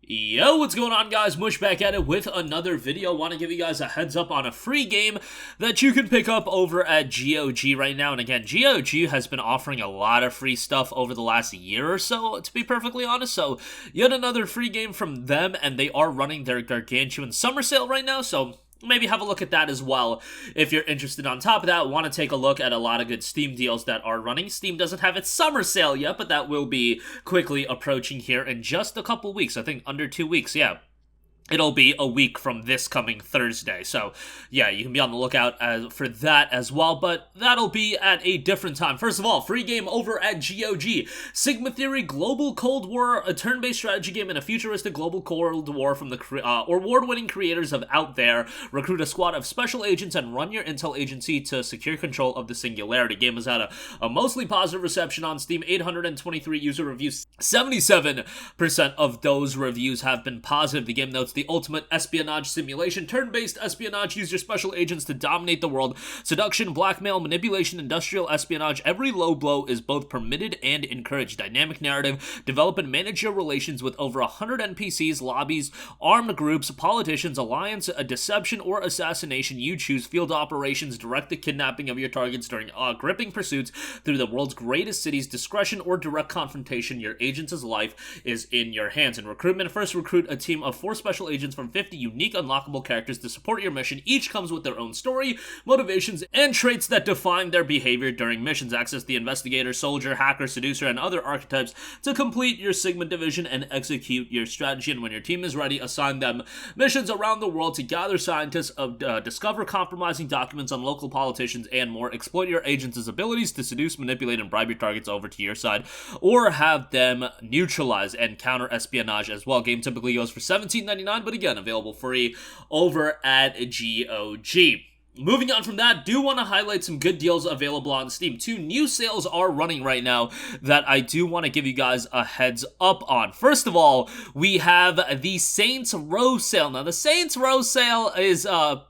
Yo, what's going on, guys? Mush back at it with another video. Want to give you guys a heads up on a free game that you can pick up over at GOG right now. And again, GOG has been offering a lot of free stuff over the last year or so, to be perfectly honest. So, yet another free game from them, and they are running their gargantuan summer sale right now, so maybe have a look at that as well if you're interested. On top of that, want to take a look at a lot of good Steam deals that are running. Steam doesn't have its summer sale yet, but that will be quickly approaching here in just a couple weeks. I think under 2 weeks, yeah. It'll be a week from this coming Thursday. So, yeah, you can be on the lookout for that as well, but that'll be at a different time. First of all, free game over at GOG. Sigma Theory Global Cold War, a turn-based strategy game in a futuristic global Cold War from the award-winning creators of Out There. Recruit a squad of special agents and run your intel agency to secure control of the Singularity. Game has had a mostly positive reception on Steam, 823 user reviews. 77% of those reviews have been positive. The game notes the ultimate espionage simulation. Turn-based espionage. Use your special agents to dominate the world. Seduction, blackmail, manipulation, industrial espionage. Every low blow is both permitted and encouraged. Dynamic narrative. Develop and manage your relations with over 100 NPCs, lobbies, armed groups, politicians, alliance, a deception or assassination. You choose. Field operations. Direct the kidnapping of your targets during gripping pursuits through the world's greatest cities. Discretion or direct confrontation. Your agent's life is in your hands. In recruitment, first recruit a team of 4 special agents from 50 unique unlockable characters to support your mission. Each comes with their own story, motivations, and traits that define their behavior during missions. Access the investigator, soldier, hacker, seducer, and other archetypes to complete your Sigma division and execute your strategy. And when your team is ready, assign them missions around the world to gather scientists, discover compromising documents on local politicians, and more. Exploit your agents' abilities to seduce, manipulate, and bribe your targets over to your side, or have them neutralize and counter espionage as well. Game typically goes for $17.99, but again, available free over at GOG. Moving on from that, do want to highlight some good deals available on Steam. 2 new sales are running right now that I do want to give you guys a heads up on. First of all, we have the Saints Row sale. Now, the Saints Row sale is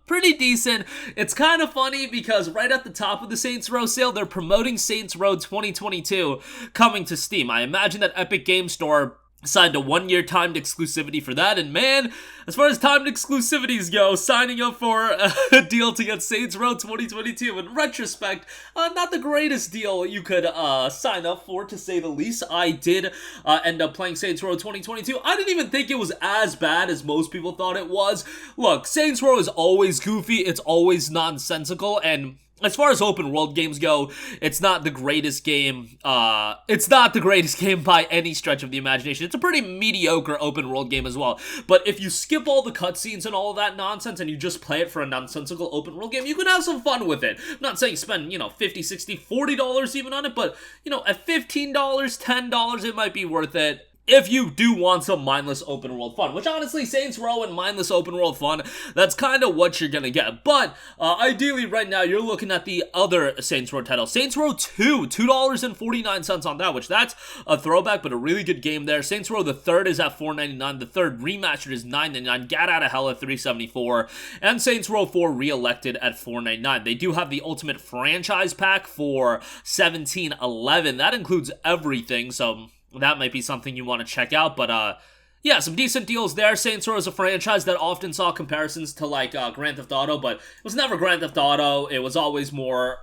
pretty decent. It's kind of funny because right at the top of the Saints Row sale, they're promoting Saints Row 2022 coming to Steam. I imagine that Epic Game Store signed a 1-year timed exclusivity for that, and man, as far as timed exclusivities go, signing up for a deal to get Saints Row 2022, in retrospect, not the greatest deal you could sign up for, to say the least. I did end up playing Saints Row 2022. I didn't even think it was as bad as most people thought it was. Look, Saints Row is always goofy, it's always nonsensical, and as far as open world games go, it's not the greatest game. It's not the greatest game by any stretch of the imagination. It's a pretty mediocre open world game as well. But if you skip all the cutscenes and all of that nonsense and you just play it for a nonsensical open world game, you can have some fun with it. I'm not saying spend, $50, $60, $40 even on it, but, at $15, $10, it might be worth it. If you do want some mindless open world fun, which honestly, Saints Row and mindless open world fun, that's kind of what you're gonna get. But ideally right now, you're looking at the other Saints Row title. Saints Row 2, $2.49 on that, which that's a throwback, but a really good game there. Saints Row the third is at $4.99. The third remastered is $9.99. Gat Out of Hell at $3.74. And Saints Row 4 re-elected at $4.99. They do have the Ultimate Franchise Pack for $17.11. That includes everything, so that might be something you want to check out, but yeah, some decent deals there. Saints Row is a franchise that often saw comparisons to Grand Theft Auto, but it was never Grand Theft Auto. It was always more,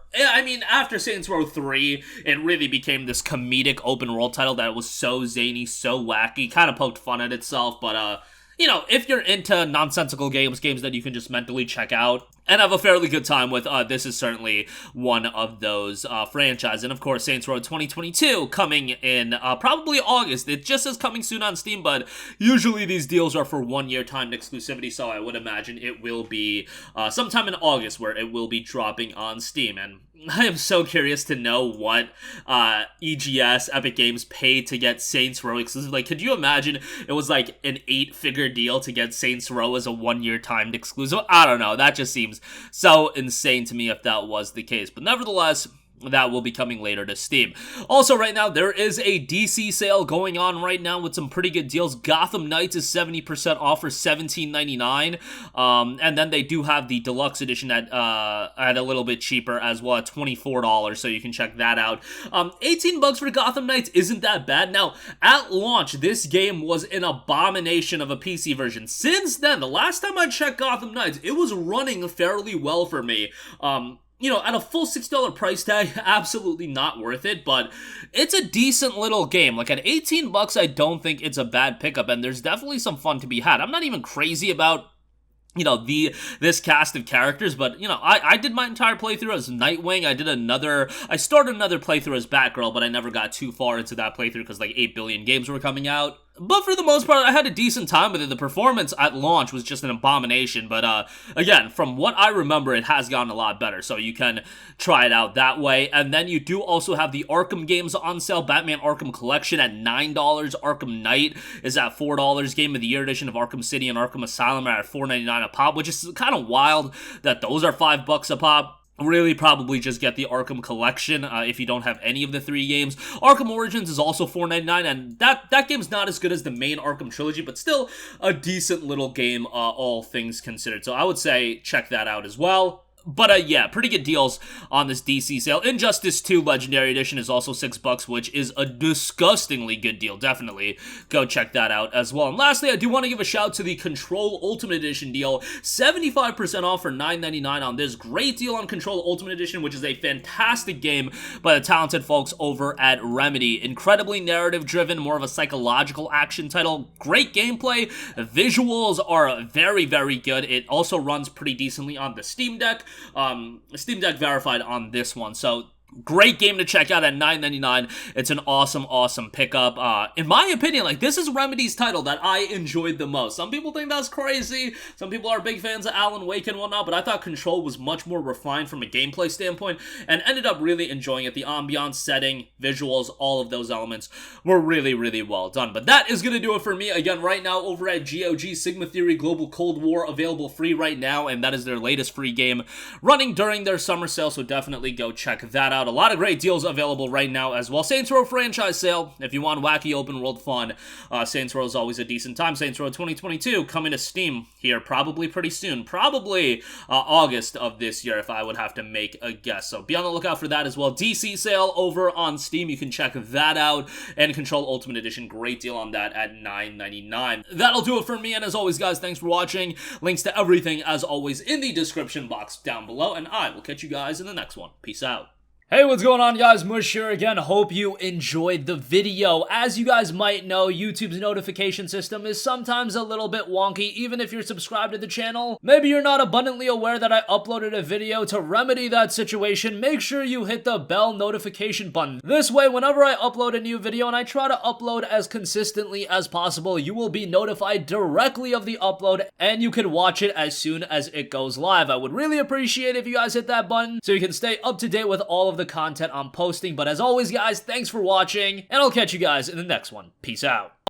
after Saints Row 3, it really became this comedic open world title that was so zany, so wacky, kind of poked fun at itself, but if you're into nonsensical games that you can just mentally check out and have a fairly good time with, this is certainly one of those franchises. And of course, Saints Row 2022 coming in probably August. It just says coming soon on Steam, but usually these deals are for 1-year timed exclusivity, so I would imagine it will be sometime in August where it will be dropping on Steam. And I am so curious to know what EGS, Epic Games, paid to get Saints Row exclusive. Could you imagine it was an 8-figure deal to get Saints Row as a 1-year timed exclusive? I don't know. That just seems so insane to me if that was the case. But nevertheless, that will be coming later to Steam. Also, right now, there is a DC sale going on right now with some pretty good deals. Gotham Knights is 70% off for $17.99, and then they do have the deluxe edition at a little bit cheaper as well, at $24, so you can check that out. 18 bucks for Gotham Knights isn't that bad. Now, at launch, this game was an abomination of a PC version. Since then, the last time I checked Gotham Knights, it was running fairly well for me. You know, at a full $6 price tag, absolutely not worth it, but it's a decent little game. Like, at 18 bucks, I don't think it's a bad pickup, and there's definitely some fun to be had. I'm not even crazy about, you know, this cast of characters, but, you know, I did my entire playthrough as Nightwing. I started another playthrough as Batgirl, but I never got too far into that playthrough because, like, 8 billion games were coming out. But for the most part, I had a decent time with it. The performance at launch was just an abomination. But again, from what I remember, it has gotten a lot better. So you can try it out that way. And then you do also have the Arkham games on sale. Batman Arkham Collection at $9. Arkham Knight is at $4. Game of the Year edition of Arkham City and Arkham Asylum are at $4.99 a pop, which is kind of wild that those are $5 a pop. Really, probably just get the Arkham Collection if you don't have any of the 3 games. Arkham Origins is also $4.99, and that game's not as good as the main Arkham trilogy, but still a decent little game, all things considered. So I would say check that out as well. But yeah, pretty good deals on this DC sale. Injustice 2 Legendary Edition is also $6, which is a disgustingly good deal. Definitely go check that out as well. And lastly, I do want to give a shout to the Control Ultimate Edition deal. 75% off for $9.99 on this. Great deal on Control Ultimate Edition, which is a fantastic game by the talented folks over at Remedy. Incredibly narrative-driven, more of a psychological action title. Great gameplay. Visuals are very, very good. It also runs pretty decently on the Steam Deck. Steam Deck verified on this one, so great game to check out at $9.99. It's an awesome pickup. In my opinion, like, this is Remedy's title that I enjoyed the most. Some people think that's crazy. Some people are big fans of Alan Wake and whatnot, but I thought Control was much more refined from a gameplay standpoint and ended up really enjoying it. The ambiance, setting, visuals, all of those elements were really, really well done. But that is going to do it for me. Again, right now over at GOG, Sigma Theory Global Cold War, available free right now, and that is their latest free game running during their summer sale, so definitely go check that out. A lot of great deals available right now as well. Saints Row franchise sale. If you want wacky open world fun, Saints Row is always a decent time. Saints Row 2022 coming to Steam here probably pretty soon. Probably August of this year if I would have to make a guess. So be on the lookout for that as well. DC sale over on Steam. You can check that out. And Control Ultimate Edition. Great deal on that at $9.99. That'll do it for me. And as always, guys, thanks for watching. Links to everything, as always, in the description box down below. And I will catch you guys in the next one. Peace out. Hey, what's going on, guys? Mush here again. Hope you enjoyed the video. As you guys might know, YouTube's notification system is sometimes a little bit wonky, even if you're subscribed to the channel. Maybe you're not abundantly aware that I uploaded a video. To remedy that situation, make sure you hit the bell notification button. This way, whenever I upload a new video, and I try to upload as consistently as possible, you will be notified directly of the upload, and you can watch it as soon as it goes live. I would really appreciate if you guys hit that button so you can stay up to date with all of the content I'm posting. But as always, guys, thanks for watching, and I'll catch you guys in the next one. Peace out.